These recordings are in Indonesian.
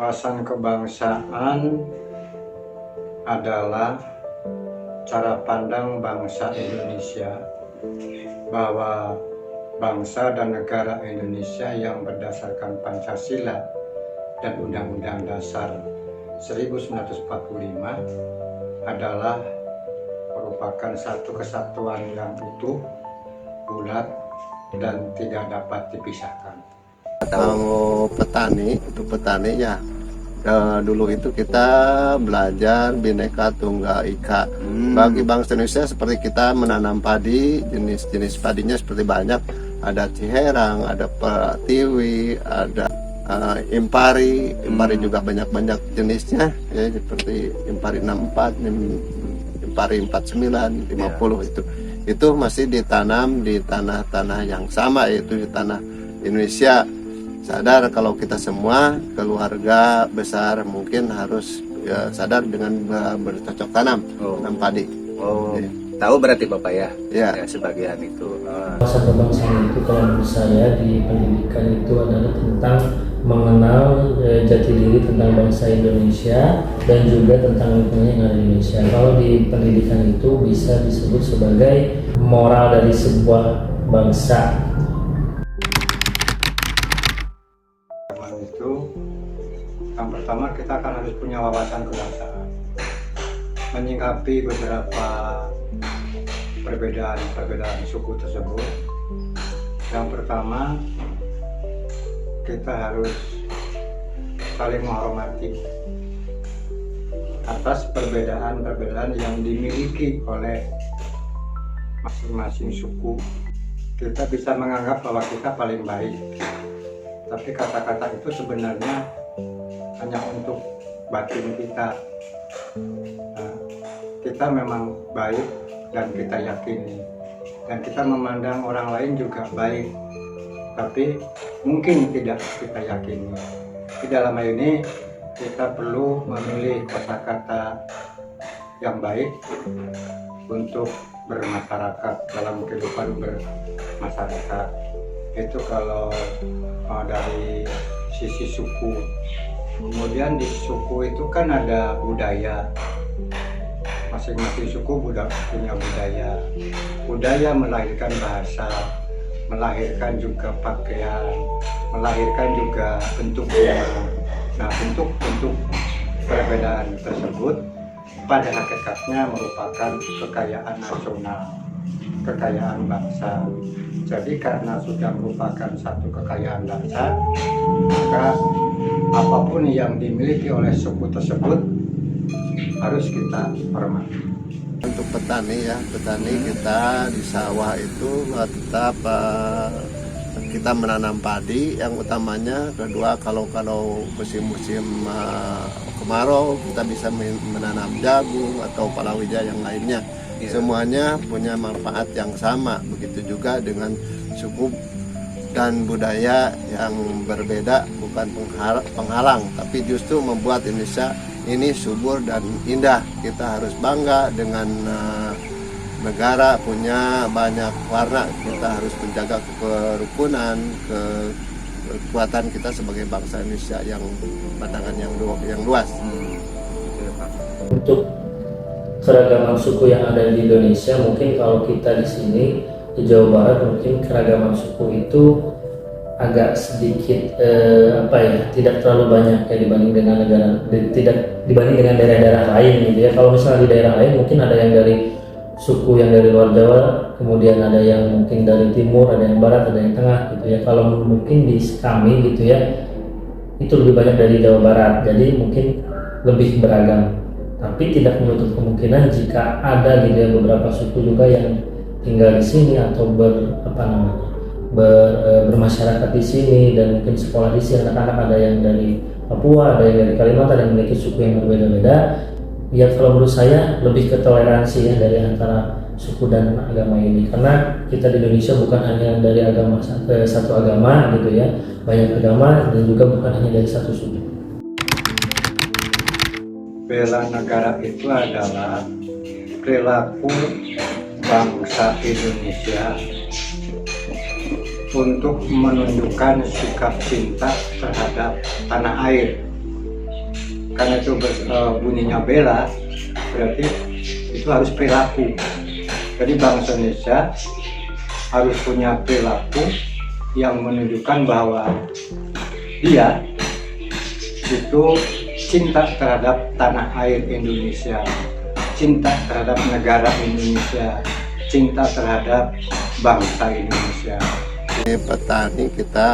Wawasan kebangsaan adalah cara pandang bangsa Indonesia bahwa bangsa dan negara Indonesia yang berdasarkan Pancasila dan Undang-Undang Dasar 1945 adalah merupakan satu kesatuan yang utuh, bulat, dan tidak dapat dipisahkan. Kalau petani, untuk petani ya dulu itu kita belajar Bhinneka Tunggal Ika. Bagi bangsa Indonesia seperti kita menanam padi, jenis-jenis padinya seperti banyak. Ada ciherang, ada pertiwi, ada impari juga banyak jenisnya ya, seperti impari 64, impari 49, 50 itu masih ditanam di tanah-tanah yang sama, yaitu di tanah Indonesia. Sadar kalau kita semua keluarga besar mungkin harus sadar dengan bercocok tanam padi. Ya. Tahu berarti Bapak ya? Ya, sebagian itu. Wawasan kebangsaan itu kalau menurut saya di pendidikan itu adalah tentang mengenal jati diri tentang bangsa Indonesia dan juga tentang lingkungan yang ada di Indonesia. Kalau di pendidikan itu bisa disebut sebagai moral dari sebuah bangsa. Yang pertama, kita akan harus punya wawasan kebangsaan, menyikapi beberapa perbedaan suku tersebut. Yang pertama, kita harus saling menghormati atas perbedaan yang dimiliki oleh masing-masing suku. Kita bisa menganggap bahwa kita paling baik, tapi kata-kata itu sebenarnya hanya untuk batin kita. Kita memang baik dan kita yakini, dan kita memandang orang lain juga baik, tapi mungkin tidak kita yakini. Di dalam hal ini kita perlu memilih kata-kata yang baik untuk bermasyarakat, dalam kehidupan bermasyarakat. Itu kalau dari sisi suku. Kemudian di suku itu kan ada budaya, masing-masing suku punya budaya. Budaya melahirkan bahasa, melahirkan juga pakaian, melahirkan juga bentuknya. Nah, bentuk perbedaan tersebut pada hakikatnya merupakan kekayaan nasional, kekayaan bangsa. Jadi karena sudah merupakan satu kekayaan bangsa, maka apapun yang dimiliki oleh suku tersebut harus kita hormati. Untuk petani kita di sawah itu tetap kita menanam padi yang utamanya. Kedua, kalau musim-musim kemarau kita bisa menanam jagung atau palawija yang lainnya. Semuanya punya manfaat yang sama. Begitu juga dengan suku dan budaya yang berbeda, bukan penghalang, tapi justru membuat Indonesia ini subur dan indah. Kita harus bangga dengan negara punya banyak warna. Kita harus menjaga kerukunan, kekuatan kita sebagai bangsa Indonesia yang pandangan yang luas. Untuk keragaman suku yang ada di Indonesia, mungkin kalau kita di sini di Jawa Barat mungkin keragaman suku itu agak sedikit tidak terlalu banyak ya dibanding dengan dibanding dengan daerah-daerah lain gitu ya. Kalau misalnya di daerah lain mungkin ada yang dari suku yang dari luar Jawa, kemudian ada yang mungkin dari timur, ada yang barat, ada yang tengah gitu ya. Kalau mungkin di kami gitu ya, itu lebih banyak dari Jawa Barat, jadi mungkin lebih beragam. Tapi tidak menutup kemungkinan jika ada gitu ya beberapa suku juga yang tinggal di sini atau bermasyarakat di sini dan mungkin sekolah di sini. Anak-anak ada yang dari Papua, ada yang dari Kalimantan, yang memiliki suku yang berbeda-beda. Ya kalau menurut saya lebih ke toleransi ya dari antara suku dan agama ini, karena kita di Indonesia bukan hanya dari agama satu agama gitu ya, banyak agama dan juga bukan hanya dari satu suku. Bela negara itu adalah perilaku bangsa Indonesia untuk menunjukkan sikap cinta terhadap tanah air karena itu bunyinya bela, berarti itu harus perilaku. Jadi bangsa Indonesia harus punya perilaku yang menunjukkan bahwa dia itu cinta terhadap tanah air Indonesia, cinta terhadap negara Indonesia, cinta terhadap bangsa Indonesia. Petani kita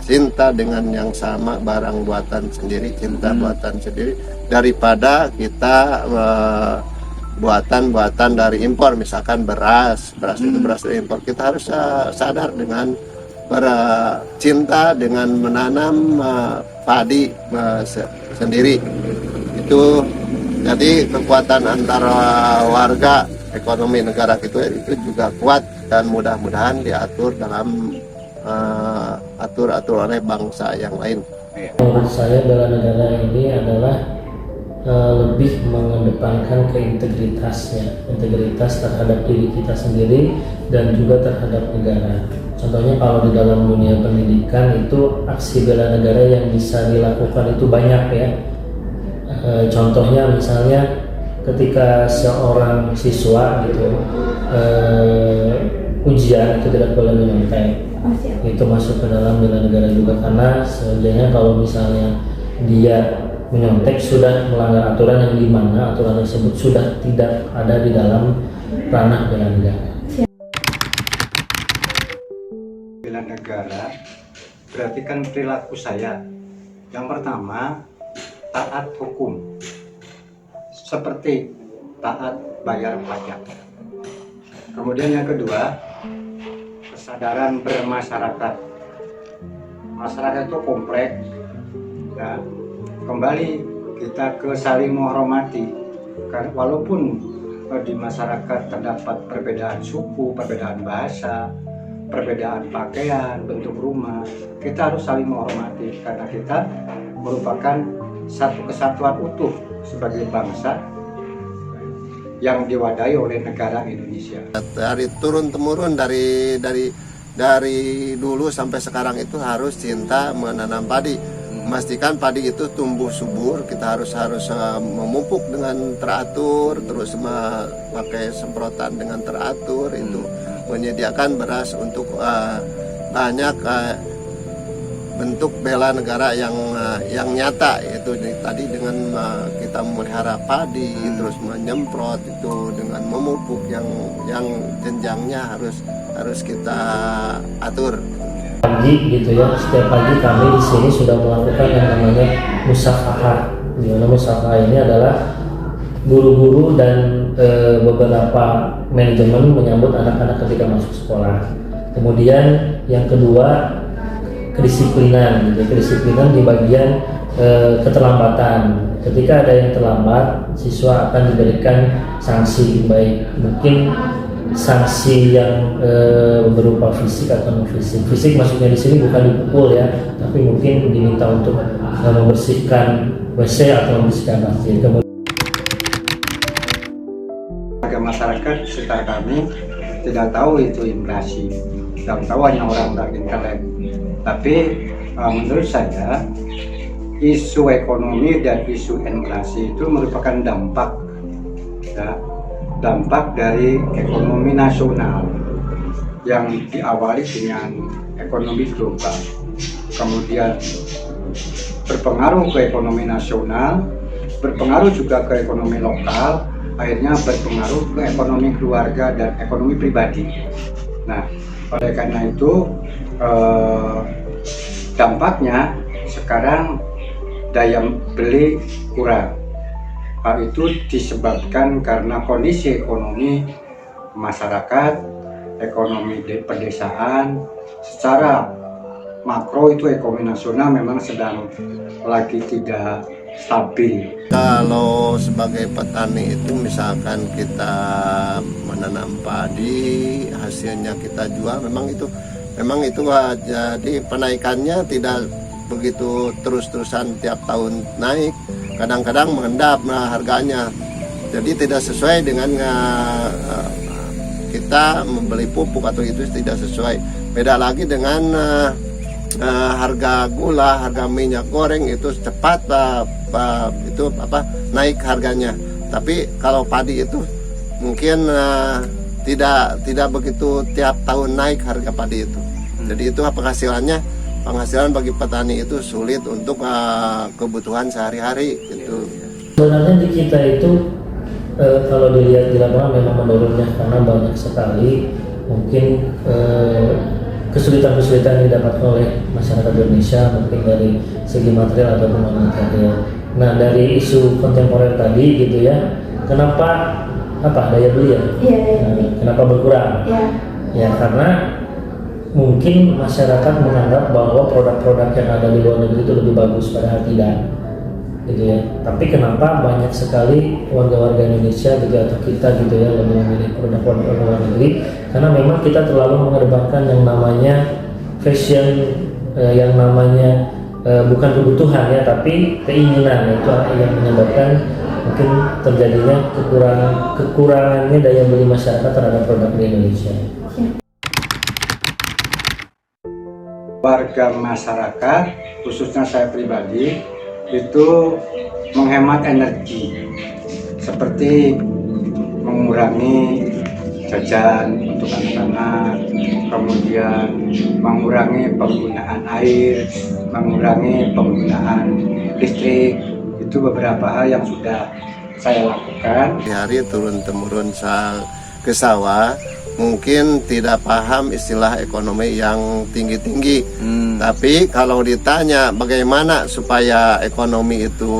cinta dengan yang sama, barang buatan sendiri, cinta buatan sendiri, daripada kita buatan dari impor. Misalkan beras itu beras dari impor. Kita harus sadar dengan cinta dengan menanam padi sendiri. Itu jadi kekuatan antara warga, ekonomi negara itu juga kuat, dan mudah-mudahan diatur dalam atur oleh bangsa yang lain. Menurut saya bela negara ini adalah lebih mengedepankan keintegritasnya, integritas terhadap diri kita sendiri dan juga terhadap negara. Contohnya kalau di dalam dunia pendidikan itu aksi bela negara yang bisa dilakukan itu banyak ya. Contohnya misalnya ketika seorang siswa gitu ujian itu tidak boleh menyontek, itu masuk ke dalam bela negara juga, karena sebenarnya kalau misalnya dia menyontek sudah melanggar aturan yang dimana aturan tersebut sudah tidak ada di dalam ranah bela negara. Bela negara berarti kan perilaku saya. Yang pertama, taat hukum, seperti taat bayar pajak. Kemudian yang kedua, kesadaran bermasyarakat. Masyarakat itu kompleks. Ya, kembali kita ke saling menghormati. Karena walaupun di masyarakat terdapat perbedaan suku, perbedaan bahasa, perbedaan pakaian, bentuk rumah, kita harus saling menghormati karena kita merupakan satu kesatuan utuh sebagai bangsa yang diwadahi oleh negara Indonesia. Dari turun temurun dari dulu sampai sekarang itu harus cinta menanam padi, memastikan padi itu tumbuh subur. Kita harus memupuk dengan teratur, terus memakai semprotan dengan teratur, itu menyediakan beras untuk banyak bentuk bela negara yang nyata. Itu tadi dengan kita memelihara padi, terus menyemprot itu dengan memupuk yang jenjangnya harus kita atur. Pagi gitu ya, setiap pagi kami di sini sudah melakukan yang namanya musafahah. Di mana musafahah ini adalah guru-guru dan beberapa manajemen menyambut anak-anak ketika masuk sekolah. Kemudian yang kedua, kedisiplinan. Kedisiplinan di bagian keterlambatan. Ketika ada yang terlambat, siswa akan diberikan sanksi, baik mungkin sanksi yang berupa fisik atau non fisik. Fisik maksudnya di sini bukan dipukul ya, tapi mungkin diminta untuk membersihkan WC atau membersihkan masjid. Warga masyarakat sekitar kami tidak tahu itu inflasi, tidak tahu hanya orang-orang intelek. Tapi menurut saya isu ekonomi dan isu inflasi itu merupakan dampak dari ekonomi nasional yang diawali dengan ekonomi global, kemudian berpengaruh ke ekonomi nasional, berpengaruh juga ke ekonomi lokal, akhirnya berpengaruh ke ekonomi keluarga dan ekonomi pribadi. Nah, oleh karena itu dampaknya sekarang daya beli kurang. Hal itu disebabkan karena kondisi ekonomi masyarakat, ekonomi pedesaan, secara makro itu ekonomi nasional memang sedang lagi tidak stabil. Kalau sebagai petani itu misalkan kita menanam padi, hasilnya kita jual, memang itu jadi penaikannya tidak begitu terus-terusan tiap tahun naik, kadang-kadang mengendap harganya, jadi tidak sesuai dengan kita membeli pupuk atau itu tidak sesuai. Beda lagi dengan harga gula, harga minyak goreng itu cepat naik harganya. Tapi kalau padi itu mungkin tidak begitu tiap tahun naik harga padi itu. Jadi itu penghasilan bagi petani itu sulit untuk kebutuhan sehari-hari gitu. Sebenarnya di kita itu kalau dilihat di lapangan memang menurunnya karena banyak sekali mungkin kesulitan-kesulitan yang didapatkan oleh masyarakat Indonesia, mungkin dari segi material ataupun non-material. Nah, dari isu kontemporer tadi gitu ya, kenapa daya beli ya? Iya, kenapa berkurang? Iya. Ya karena mungkin masyarakat menganggap bahwa produk-produk yang ada di luar negeri itu lebih bagus, padahal tidak, gitu ya. Tapi kenapa banyak sekali warga-warga Indonesia gitu atau kita gitu ya lebih memilih produk-produk luar negeri? Karena memang kita terlalu mengedepankan yang namanya fashion, yang namanya bukan kebutuhan ya, tapi keinginan. Itu yang menyebabkan mungkin terjadinya kekurangannya daya beli masyarakat terhadap produk di Indonesia. Warga masyarakat, khususnya saya pribadi, itu menghemat energi, seperti mengurangi jajan untuk anak-anak, kemudian mengurangi penggunaan air, mengurangi penggunaan listrik. Itu beberapa hal yang sudah saya lakukan. Hari turun-temurun ke sawah, mungkin tidak paham istilah ekonomi yang tinggi-tinggi. Tapi kalau ditanya bagaimana supaya ekonomi itu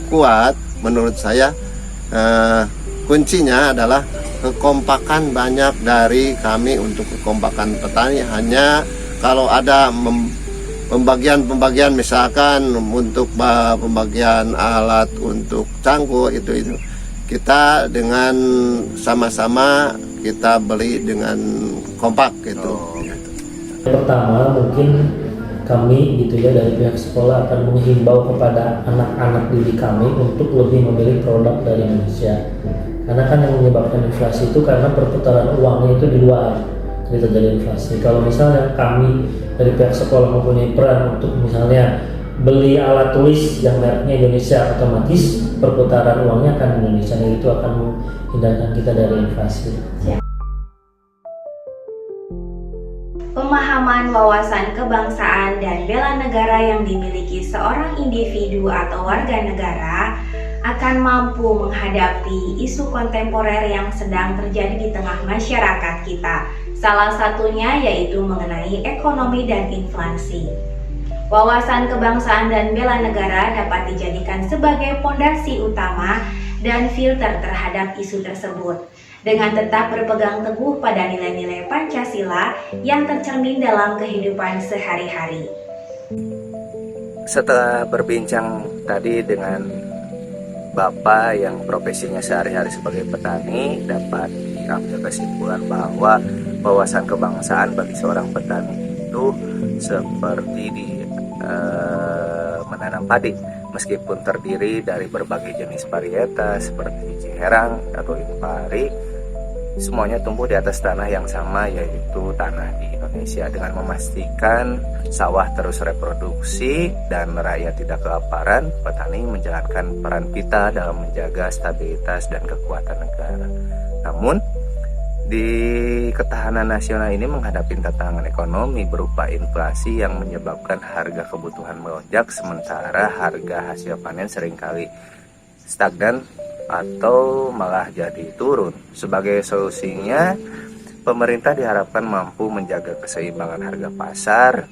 kuat, menurut saya kuncinya adalah kekompakan banyak dari kami untuk kekompakan petani. Hanya kalau ada pembagian misalkan untuk pembagian alat untuk cangkul itu kita dengan sama-sama kita beli dengan kompak gitu. Pertama mungkin kami gitu ya dari pihak sekolah akan menghimbau kepada anak-anak didik kami untuk lebih memilih produk dari Indonesia. Karena kan yang menyebabkan inflasi itu karena perputaran uangnya itu di luar, jadi terjadi inflasi. Kalau misalnya kami dari pihak sekolah mempunyai peran untuk misalnya beli alat tulis yang mereknya Indonesia, otomatis perputaran uangnya akan Indonesia, dan itu akan menghindarkan kita dari inflasi. Pemahaman wawasan kebangsaan dan bela negara yang dimiliki seorang individu atau warga negara akan mampu menghadapi isu kontemporer yang sedang terjadi di tengah masyarakat kita. Salah satunya yaitu mengenai ekonomi dan inflasi. Wawasan kebangsaan dan bela negara dapat dijadikan sebagai pondasi utama dan filter terhadap isu tersebut, dengan tetap berpegang teguh pada nilai-nilai Pancasila yang tercermin dalam kehidupan sehari-hari. Setelah berbincang tadi dengan Bapak yang profesinya sehari-hari sebagai petani, dapat diambil kesimpulan bahwa wawasan kebangsaan bagi seorang petani itu seperti menanam padi, meskipun terdiri dari berbagai jenis varietas seperti ciherang atau impari, semuanya tumbuh di atas tanah yang sama, yaitu tanah di Indonesia, dengan memastikan sawah terus reproduksi dan rakyat tidak kelaparan. Petani menjalankan peran vital dalam menjaga stabilitas dan kekuatan negara. Namun di ketahanan nasional ini menghadapi tantangan ekonomi berupa inflasi yang menyebabkan harga kebutuhan melonjak, sementara harga hasil panen seringkali stagnan atau malah jadi turun. Sebagai solusinya, pemerintah diharapkan mampu menjaga keseimbangan harga pasar,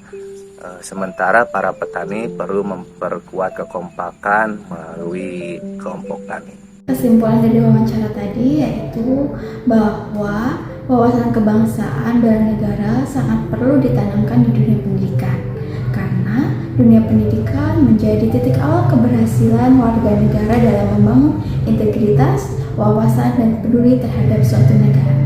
sementara para petani perlu memperkuat kekompakan melalui kelompok tani. Kesimpulan dari wawancara tadi yaitu bahwa wawasan kebangsaan bela negara sangat perlu ditanamkan di dunia pendidikan, karena dunia pendidikan menjadi titik awal keberhasilan warga negara dalam membangun integritas, wawasan, dan peduli terhadap suatu negara.